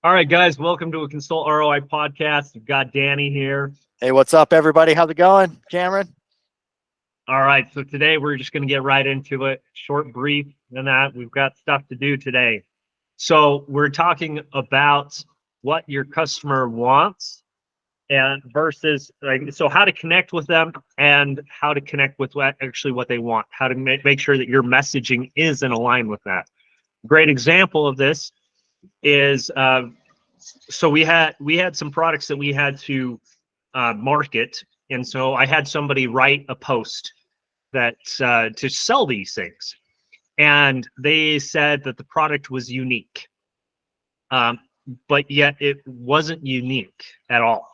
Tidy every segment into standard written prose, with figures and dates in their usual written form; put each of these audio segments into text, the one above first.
All right, guys, welcome to a Consult ROI podcast. We've got Danny here. Hey, what's up, everybody? How's it going, Cameron? All right, so today we're just going to get right into it. Short, brief, and that we've got stuff to do today. So we're talking about what your customer wants and versus so how to connect with them and how to connect with what they want, how to make sure that your messaging is in line with that. Great example of this is so we had some products that we had to market, and so I had somebody write a post that to sell these things, and they said that the product was unique, but yet it wasn't unique at all,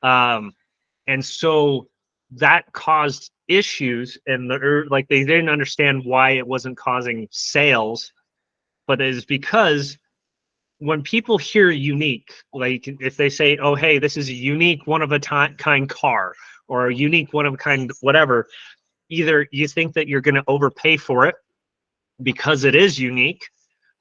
and so that caused issues, and like they didn't understand why it wasn't causing sales, but it is because when people hear unique, like if they say, oh, hey, this is a unique one of a kind car or a unique one of a kind whatever, either you think that you're going to overpay for it because it is unique,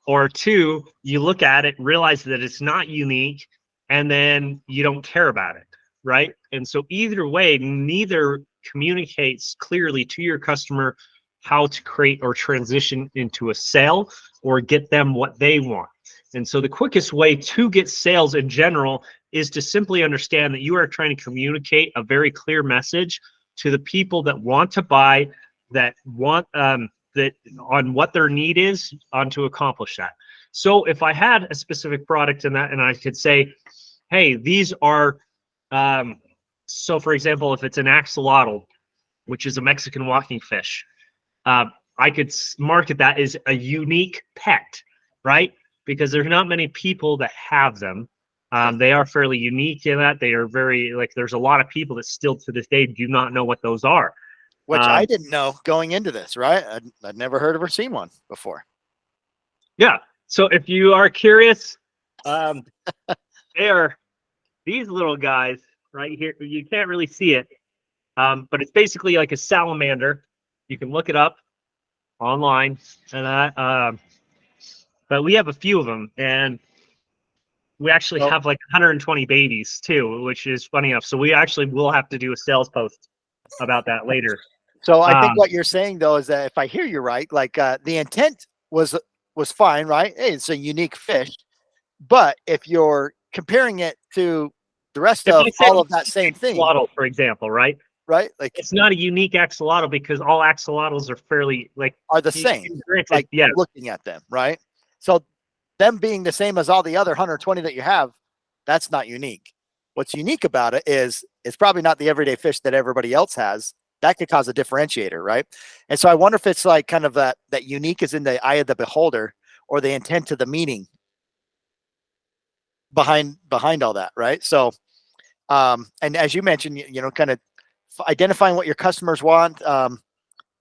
or two, you look at it, realize that it's not unique, and then you don't care about it, right? And so either way, neither communicates clearly to your customer how to create or transition into a sale or get them what they want. And so the quickest way to get sales in general is to simply understand that you are trying to communicate a very clear message to the people that want to buy, that want that on what their need is on to accomplish that. So if I had a specific product in that, and I could say, hey, these are, so for example, if it's an axolotl, which is a Mexican walking fish, I could market that as a unique pet, right? Because there's not many people that have them. They are fairly unique in that they are very, like, there's a lot of people that still to this day do not know what those are. Which I didn't know going into this, right? I'd never heard of or seen one before. Yeah. So if you are curious, they are these little guys right here. You can't really see it, but it's basically like a salamander. You can look it up online, and but we have a few of them, and we actually have like 120 babies too, which is funny enough. So we actually will have to do a sales post about that later. So I think what you're saying though is that if I hear you right, like the intent was fine, right? Hey, it's a unique fish, but if you're comparing it to the rest of all of that same thing, axolotl, for example, right? Like it's not a unique axolotl because all axolotls are fairly are the same. Like looking at them, right? So them being the same as all the other 120 that you have, that's not unique. What's unique about it is it's probably not the everyday fish that everybody else has. That could cause a differentiator, right? And so I wonder if it's like kind of that unique is in the eye of the beholder, or the intent to the meaning behind all that, right? So and as you mentioned, you know, kind of identifying what your customers want.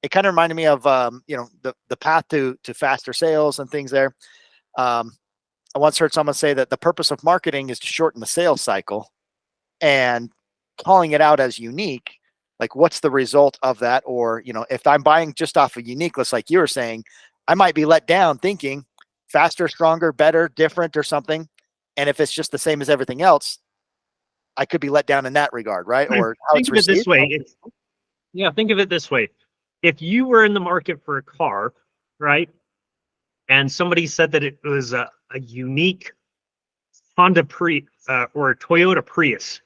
It kind of reminded me of you know, the path to faster sales and things there. I once heard someone say that the purpose of marketing is to shorten the sales cycle, and calling it out as unique, like what's the result of that? Or, you know, if I'm buying just off of uniqueness, like you were saying, I might be let down thinking faster, stronger, better, different, or something. And if it's just the same as everything else, I could be let down in that regard, right? Or how think of it this way. Think of it this way. If you were in the market for a car, right, and somebody said that it was a unique Honda or a Toyota Prius,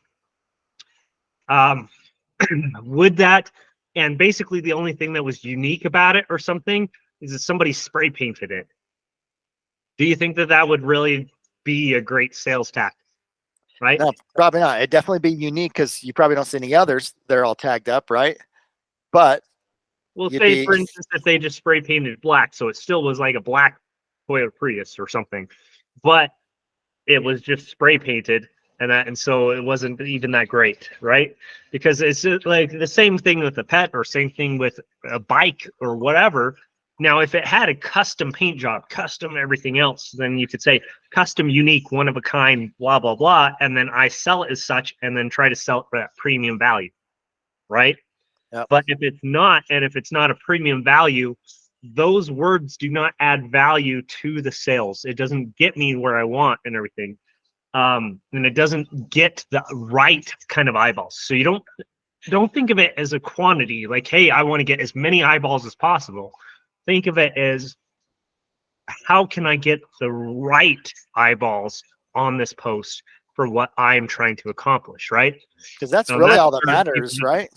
would that, and basically the only thing that was unique about it or something is that somebody spray painted it. Do you think that that would really be a great sales tactic? Right? No, probably not. It'd definitely be unique because you probably don't see any others. They're all tagged up, right? But we'll say, for instance, if they just spray painted black, so it still was like a black Toyota Prius or something, but it was just spray painted, and so it wasn't even that great, right? Because it's like the same thing with a pet, or same thing with a bike or whatever. Now, if it had a custom paint job, custom everything else, then you could say custom, unique, one of a kind, blah, blah, blah. And then I sell it as such, and then try to sell it for that premium value, right? Yep. But if it's not, and if it's not a premium value, those words do not add value to the sales. It doesn't get me where I want and everything. and it doesn't get the right kind of eyeballs. So you don't think of it as a quantity, like, hey, I want to get as many eyeballs as possible. Think of it as, how can I get the right eyeballs on this post for what I'm trying to accomplish, right? Because that's So really all that sort of matters, right?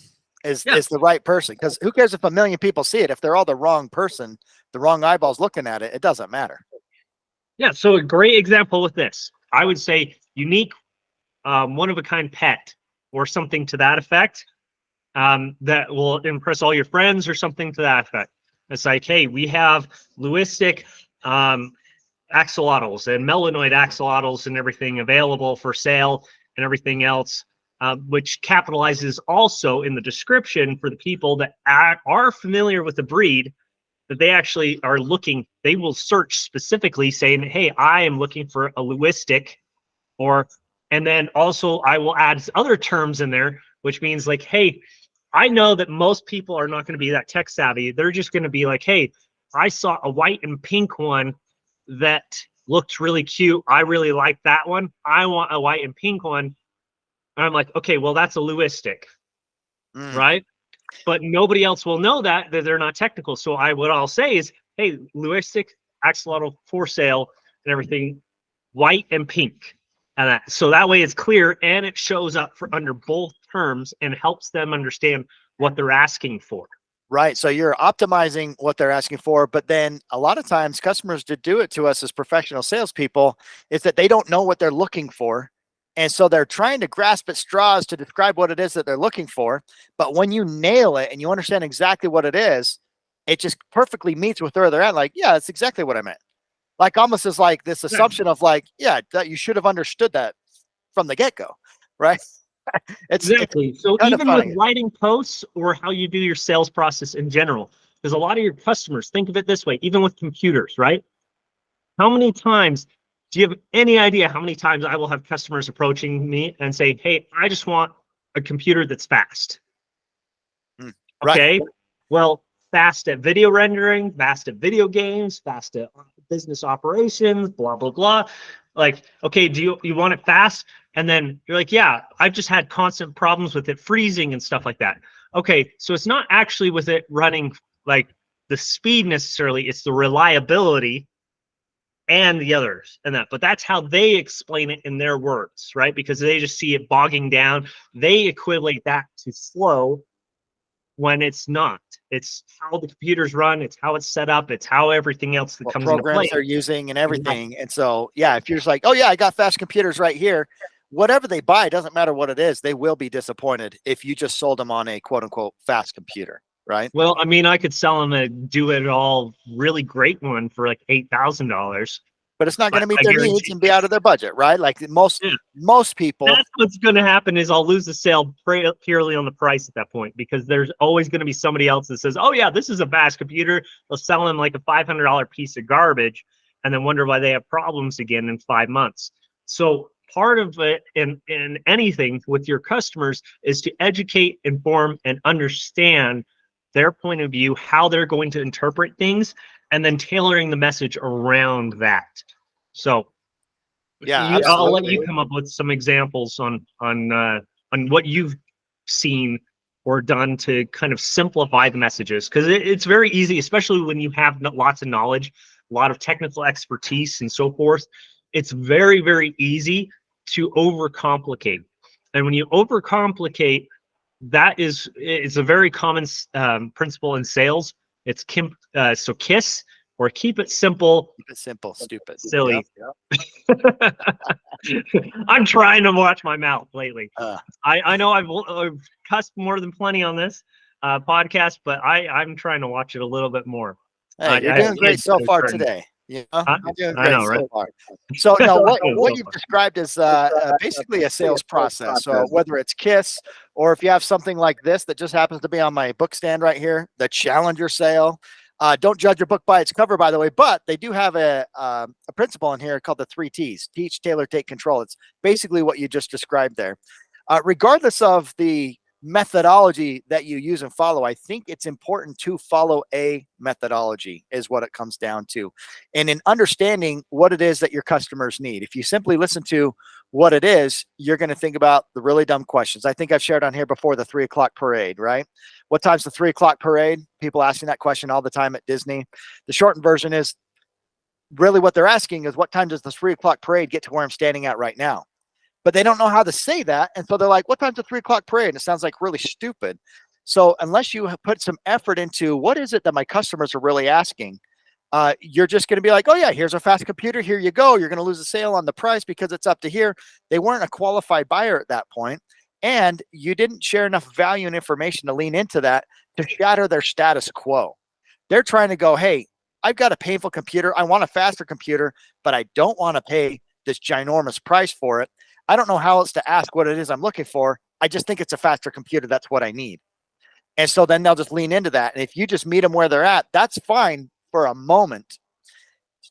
Is Yeah. is the right person. Because who cares if a million people see it? If they're all the wrong person, the wrong eyeballs looking at it, it doesn't matter. Yeah. So a great example with this, I would say unique, one of a kind pet or something to that effect, that will impress all your friends or something to that effect. It's like, hey, we have Lewistic axolotls and melanoid axolotls and everything available for sale and everything else, which capitalizes also in the description for the people that are familiar with the breed, that they actually are looking, they will search specifically saying, hey, I am looking for a Lewistic, or, and then also I will add other terms in there, which means like, hey, I know that most people are not going to be that tech savvy. They're just going to be like, hey, I saw a white and pink one that looked really cute. I really like that one. I want a white and pink one. And I'm like, okay, well, that's a Lewistic, right? But nobody else will know that they're not technical. So what I'll say is, hey, Lewistic axolotl for sale and everything, white and pink. And so that way it's clear and it shows up for under both terms and helps them understand what they're asking for. Right. So you're optimizing what they're asking for, but then a lot of times customers do it to us as professional salespeople is that they don't know what they're looking for. And so they're trying to grasp at straws to describe what it is that they're looking for. But when you nail it and you understand exactly what it is, it just perfectly meets with where they're at. Like, yeah, that's exactly what I meant. Like almost as like this assumption of like, yeah, that you should have understood that from the get-go, right? Exactly. So even funny. with writing posts or how you do your sales process in general, because a lot of your customers, think of it this way, even with computers, right? How many times, do you have any idea how many times I will have customers approaching me and say, hey, I just want a computer that's fast. Right. Okay. Well, fast at video rendering, fast at video games, fast at business operations, blah, blah, blah. Like, okay, do you want it fast? And then you're like, yeah, I've just had constant problems with it freezing and stuff like that. Okay, so it's not actually with it running like the speed necessarily, it's the reliability and the others and that. But that's how they explain it in their words, right? Because they just see it bogging down. They equate that to slow when it's not. It's how the computers run, it's how it's set up, it's how everything else that comes into play. Programs they're using and everything. And so, yeah, if you're just like, oh yeah, I got fast computers right here, whatever they buy, it doesn't matter what it is, they will be disappointed if you just sold them on a quote unquote fast computer, right? Well, I mean, I could sell them a do it all really great one for like $8,000. But it's not going to meet I their guarantee needs and be out of their budget, right? Like most people. That's what's going to happen is I'll lose the sale purely on the price at that point, because there's always going to be somebody else that says, oh yeah, this is a fast computer. They'll sell them like a $500 piece of garbage and then wonder why they have problems again in 5 months. So part of it in anything with your customers is to educate, inform, and understand their point of view, how they're going to interpret things, and then tailoring the message around that. So yeah, I'll let you come up with some examples on what you've seen or done to kind of simplify the messages, because it's very easy, especially when you have lots of knowledge, a lot of technical expertise and so forth. It's very, very easy to overcomplicate. And when you overcomplicate, it's a very common principle in sales. It's so KISS, or keep it simple. Keep it simple, stupid, silly. Yep. I'm trying to watch my mouth lately. I know I've cussed more than plenty on this podcast, but I'm trying to watch it a little bit more. Hey, you're doing great so far today. You know, you're doing great so far. So now what you've described is basically a sales process. So whether it's KISS, or if you have something like this that just happens to be on my book stand right here, the Challenger sale. Don't judge your book by its cover, by the way, but they do have a principle in here called the 3 T's: teach, tailor, take control. It's basically what you just described there. Regardless of the methodology that you use and follow. I think it's important to follow a methodology is what it comes down to. And in understanding what it is that your customers need, if you simply listen to what it is, you're going to think about the really dumb questions. I think I've shared on here before the 3 o'clock parade, right? What time's the 3 o'clock parade? People asking that question all the time at Disney. The shortened version is really what they're asking is, what time does the 3 o'clock parade get to where I'm standing at right now? But they don't know how to say that. And so they're like, what time's the 3 o'clock parade? And it sounds like really stupid. So unless you have put some effort into what is it that my customers are really asking, you're just going to be like, oh yeah, here's a fast computer. Here you go. You're going to lose a sale on the price because it's up to here. They weren't a qualified buyer at that point, and you didn't share enough value and information to lean into that to shatter their status quo. They're trying to go, hey, I've got a painful computer. I want a faster computer, but I don't want to pay this ginormous price for it. I don't know how else to ask what it is I'm looking for. I just think it's a faster computer. That's what I need. And so then they'll just lean into that. And if you just meet them where they're at, that's fine for a moment.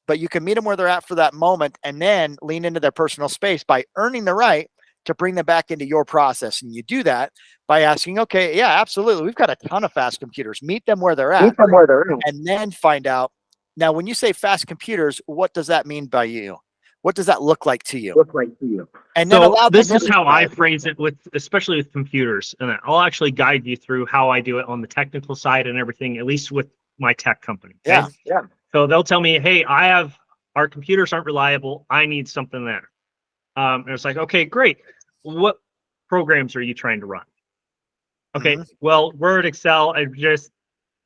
But you can meet them where they're at for that moment and then lean into their personal space by earning the right to bring them back into your process. And you do that by asking, okay, yeah, absolutely. We've got a ton of fast computers. Meet them where they're at. And then find out. Now, when you say fast computers, what does that mean by you? What does that look like to you? And then so this is how I phrase it with, especially with computers. And I'll actually guide you through how I do it on the technical side and everything, at least with my tech company. Okay? Yeah. So they'll tell me, hey, our computers aren't reliable. I need something there. And it's like, okay, great. What programs are you trying to run? Okay, well, Word, Excel, I just,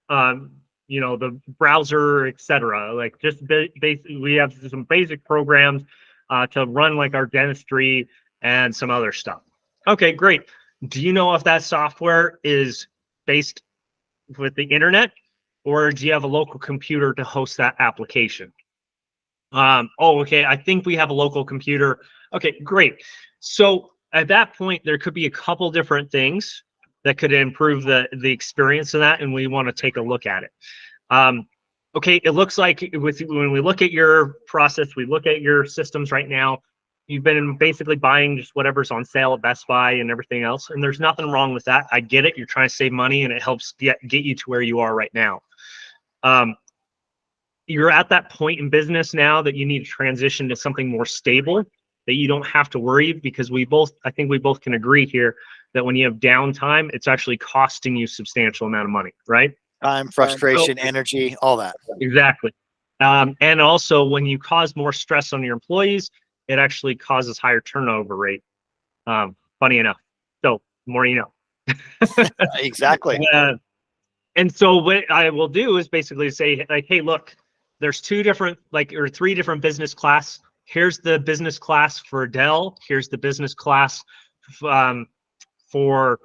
the browser, etc. Like just basically, we have some basic programs to run like our dentistry and some other stuff. Okay, great. Do you know if that software is based with the internet, or do you have a local computer to host that application? Okay, I think we have a local computer. Okay, great. So at that point, there could be a couple different things that could improve the experience of that, and we want to take a look at it. Okay, it looks like when we look at your process, we look at your systems right now, you've been basically buying just whatever's on sale at Best Buy and everything else, and there's nothing wrong with that. I get it. You're trying to save money, and it helps get you to where you are right now. You're at that point in business now that you need to transition to something more stable, that you don't have to worry, because I think we both can agree here that when you have downtime, it's actually costing you substantial amount of money, right? Time, frustration, energy, all that. Exactly. And also when you cause more stress on your employees, it actually causes higher turnover rate. Funny enough. So the more you know. Exactly. And so what I will do is basically say, like, hey, look, there's three different business class. Here's the business class for Dell. Here's the business class for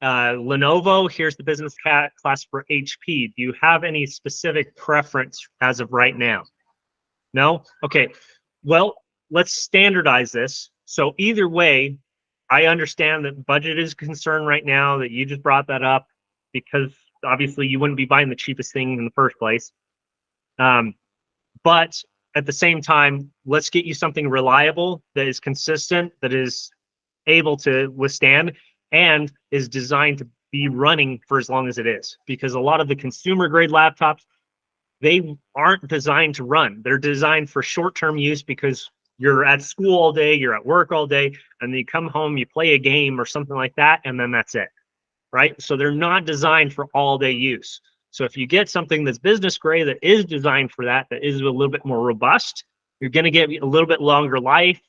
Lenovo. Here's the business class for HP. Do you have any specific preference as of right now? No? Okay. Well, let's standardize this. So either way, I understand that budget is a concern right now, that you just brought that up, because obviously you wouldn't be buying the cheapest thing in the first place. But at the same time, let's get you something reliable, that is consistent, that is able to withstand, and is designed to be running for as long as it is. Because a lot of the consumer grade laptops, they aren't designed to run. They're designed for short-term use, because you're at school all day, you're at work all day, and then you come home, you play a game or something like that, and then that's it, right? So they're not designed for all-day use. So if you get something that's business grade, that is designed for that is a little bit more robust, you're going to get a little bit longer life,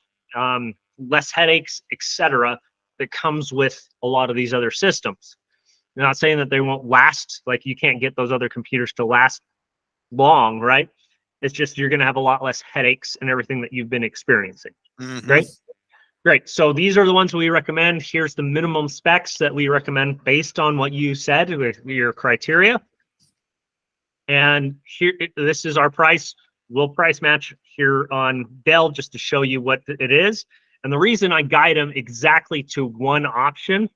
less headaches, etc., that comes with a lot of these other systems. I'm not saying that they won't last, like you can't get those other computers to last long, right? It's just you're going to have a lot less headaches and everything that you've been experiencing. Great. So these are the ones we recommend. Here's the minimum specs that we recommend based on what you said with your criteria. And here, this is our price. We'll price match here on Dell just to show you what it is. And the reason I guide them exactly to one option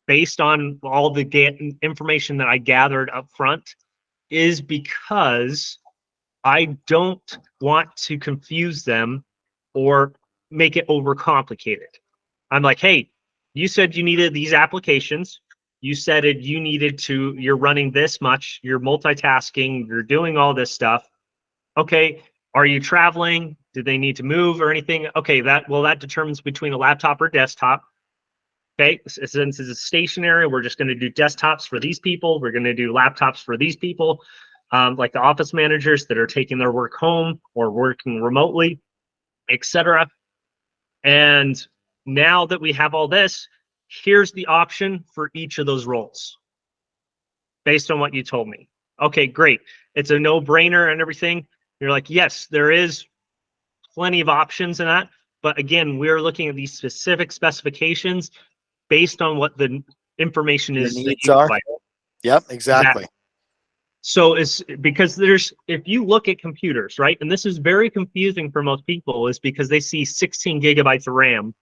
based on all the information that I gathered up front is because I don't want to confuse them or make it overcomplicated. I'm like, hey, you said you needed these applications. You said you needed to, you're running this much, you're multitasking, you're doing all this stuff. Okay, are you traveling? Do they need to move or anything? Okay, that determines between a laptop or desktop. Okay, since it's stationary, we're just going to do desktops for these people. We're going to do laptops for these people, like the office managers that are taking their work home or working remotely, etc. And now that we have all this, here's the option for each of those roles based on what you told me. Okay, great. It's a no-brainer and everything. You're like, yes, there is plenty of options in that. But again, we're looking at these specific specifications based on what the information Your is that needs you are. provide. Yep, exactly. So it's because if you look at computers, right, and this is very confusing for most people, is because they see 16 gigabytes of RAM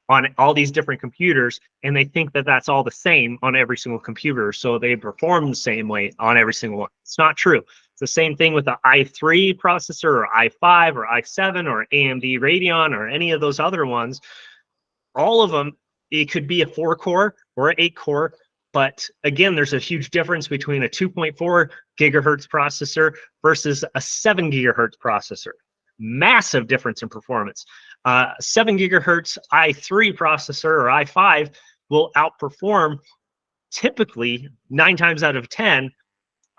on all these different computers, and they think that that's all the same on every single computer, so they perform the same way on every single one. It's not true. It's the same thing with the i3 processor or i5 or i7 or AMD Radeon or any of those other ones. All of them, it could be a 4-core or an 8-core, but again, there's a huge difference between a 2.4 gigahertz processor versus a 7 gigahertz processor. Massive difference in performance. 7 gigahertz i3 processor or i5 will outperform typically 9 times out of 10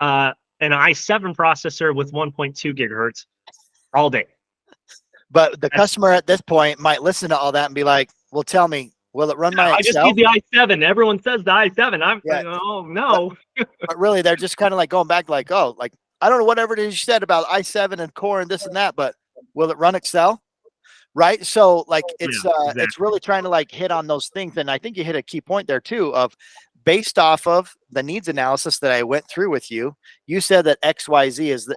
an i7 processor with 1.2 gigahertz all day. But the customer at this point might listen to all that and be like, well, tell me, will it run my I just Excel? need the i7. Everyone says the i7. I'm Yeah. like, oh no. But really, they're just kind of like going back like, oh, like, I don't know whatever it is you said about i7 and core and this and that, but will it run Excel? Right. So like it's exactly. it's really trying to like hit on those things. And I think you hit a key point there too, of based off of the needs analysis that I went through with you. You said that XYZ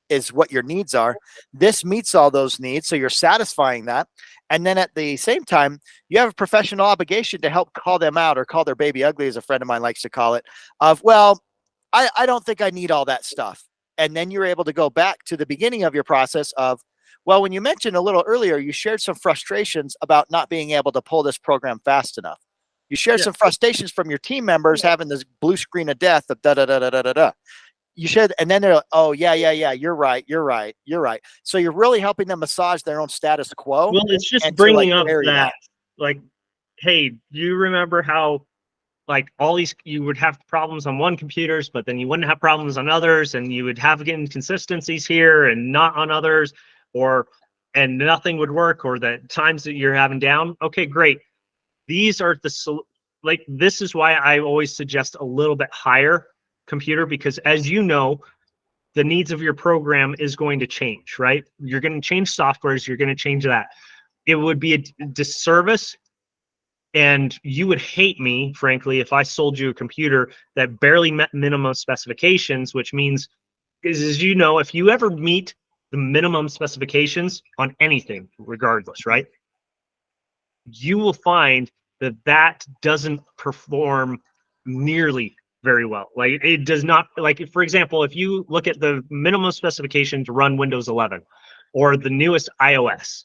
is what your needs are. This meets all those needs. So you're satisfying that. And then at the same time, you have a professional obligation to help call them out, or call their baby ugly, as a friend of mine likes to call it, of, well, I don't think I need all that stuff. And then you're able to go back to the beginning of your process of, well, when you mentioned a little earlier, you shared some frustrations about not being able to pull this program fast enough. You shared some frustrations from your team members having this blue screen of death of da da da da da da da. You should, and then they're like, oh yeah, you're right. So you're really helping them massage their own status quo. Well, it's just and bringing like up that, like, hey, do you remember how, like, all these, you would have problems on one computers, but then you wouldn't have problems on others, and you would have inconsistencies here and not on others, and nothing would work, or the times that you're having down. Okay, great. These are this is why I always suggest a little bit higher computer, because as you know, the needs of your program is going to change, right? You're going to change softwares, you're going to change that. It would be a disservice, and you would hate me, frankly, if I sold you a computer that barely met minimum specifications, which means, as you know, if you ever meet the minimum specifications on anything, regardless, right, you will find that doesn't perform nearly very well. Like, it does not, like, for example, if you look at the minimum specification to run Windows 11 or the newest iOS,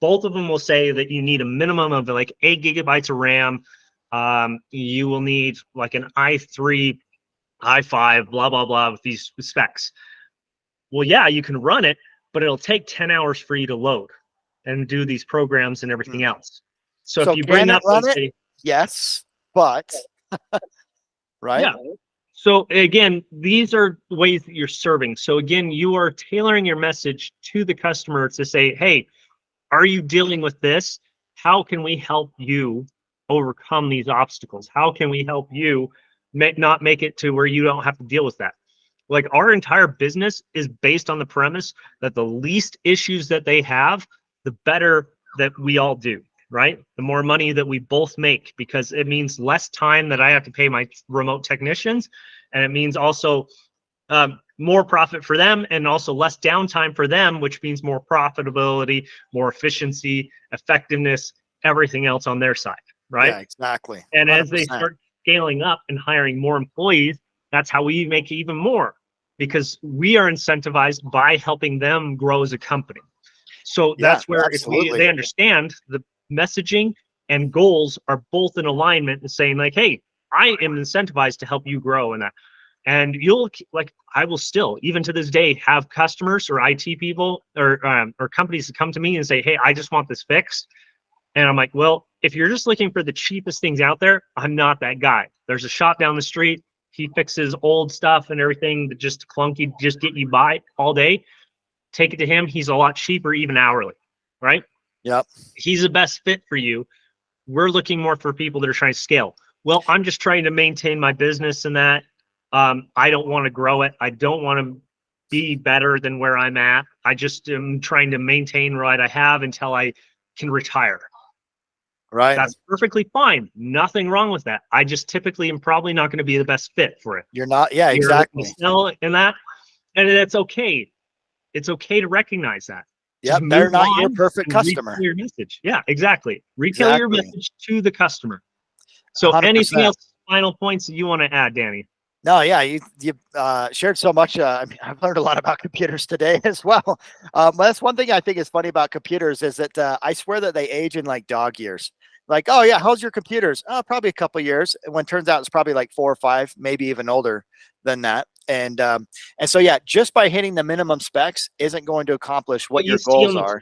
both of them will say that you need a minimum of like 8 gigabytes of RAM. You will need like an i3, i5, blah, blah, blah, with these specs. Well, yeah, you can run it, but it'll take 10 hours for you to load and do these programs and everything else. So if you bring up, yes, but right. Yeah. So again, these are ways that you're serving. So again, you are tailoring your message to the customer to say, hey, are you dealing with this? How can we help you overcome these obstacles? How can we help you not make it to where you don't have to deal with that? Like, our entire business is based on the premise that the least issues that they have, the better that we all do, right? The more money that we both make, because it means less time that I have to pay my remote technicians. And it means also more profit for them, and also less downtime for them, which means more profitability, more efficiency, effectiveness, everything else on their side, right? Yeah, exactly. And 100%. as they start scaling up and hiring more employees, that's how we make even more, because we are incentivized by helping them grow as a company. So that's where, if they understand the messaging and goals are both in alignment and saying like, hey, I am incentivized to help you grow in that. And you'll like, I will still, even to this day, have customers or IT people or companies that come to me and say, hey, I just want this fixed. And I'm like, well, if you're just looking for the cheapest things out there, I'm not that guy. There's a shop down the street. He fixes old stuff and everything that just clunky, just get you by all day. Take it to him. He's a lot cheaper, even hourly, right? Yep. He's the best fit for you. We're looking more for people that are trying to scale. Well, I'm just trying to maintain my business in that. I don't want to grow it. I don't want to be better than where I'm at. I just am trying to maintain what I have until I can retire. Right. That's perfectly fine. Nothing wrong with that. I just typically am probably not going to be the best fit for it. You're not. Yeah, exactly. Sell in that, and it's okay. It's okay to recognize that. Yep, they're not your perfect customer. Your message. Yeah, exactly. Retell your message to the customer. So 100%. Anything else, final points that you want to add, Danny? No, yeah, you shared so much. I mean, I've learned a lot about computers today as well. That's one thing I think is funny about computers is that I swear that they age in like dog years. Like, oh yeah, how's your computers? Oh, probably a couple years. And when it turns out it's probably like 4 or 5, maybe even older than that. And so yeah, just by hitting the minimum specs isn't going to accomplish what your goals are.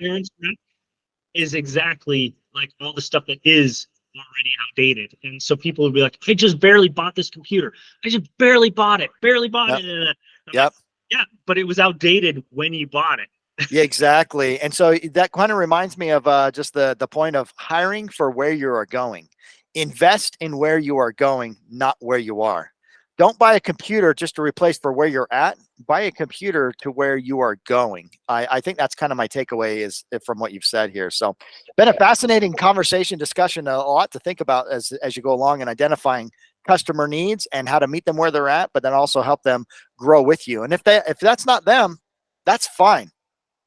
Is exactly like all the stuff that is already outdated. And so people would be like, I just barely bought this computer. I just barely bought it. Barely bought it. Yep. Like, yeah, but it was outdated when you bought it. Yeah, exactly. And so that kind of reminds me of just the point of hiring for where you are going. Invest in where you are going, not where you are. Don't buy a computer just to replace for where you're at. Buy a computer to where you are going. I think that's kind of my takeaway is from what you've said here. So been a fascinating conversation, discussion, a lot to think about as you go along and identifying customer needs and how to meet them where they're at, but then also help them grow with you. And if that's not them, that's fine.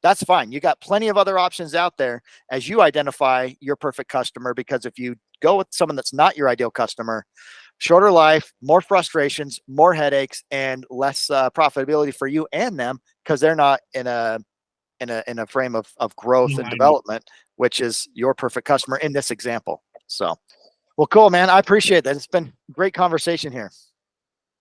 That's fine. You got plenty of other options out there as you identify your perfect customer, because if you go with someone that's not your ideal customer, shorter life, more frustrations, more headaches, and less profitability for you and them because they're not in a frame of growth and development, which is your perfect customer in this example. So, well, cool, man. I appreciate that. It's been a great conversation here.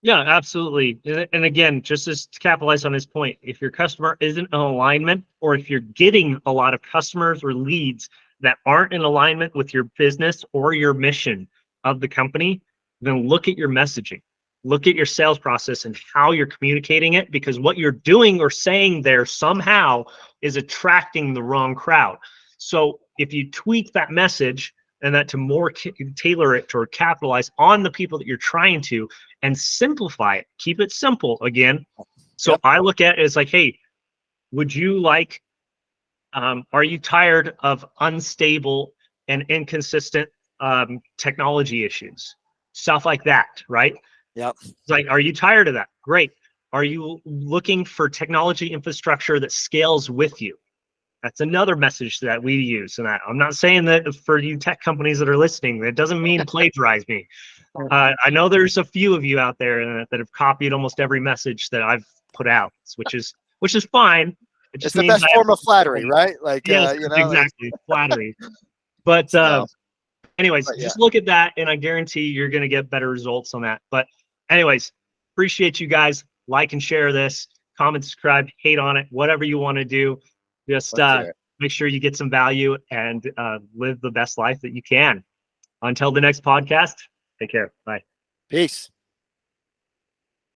Yeah, absolutely. And again, just as to capitalize on his point, if your customer isn't in alignment, or if you're getting a lot of customers or leads that aren't in alignment with your business or your mission of the company, then look at your messaging, look at your sales process and how you're communicating it, because what you're doing or saying there somehow is attracting the wrong crowd. So if you tweak that message and that to more tailor it or capitalize on the people that you're trying to, and simplify it, keep it simple again. So yep. I look at it as like, hey, would you like, are you tired of unstable and inconsistent technology issues? Stuff like that, right? Yep. It's like, are you tired of that? Great. Are you looking for technology infrastructure that scales with you? That's another message that we use. And I'm not saying that for you tech companies that are listening, that doesn't mean plagiarize me. I know there's a few of you out there that have copied almost every message that I've put out, which is fine. It just it's the best form of flattery, right? Like, yes, exactly, flattery. But anyways, just look at that, and I guarantee you're going to get better results on that. But anyways, appreciate you guys. Like and share this. Comment, subscribe, hate on it, whatever you want to do. Just make sure you get some value and live the best life that you can. Until the next podcast, take care. Bye. Peace.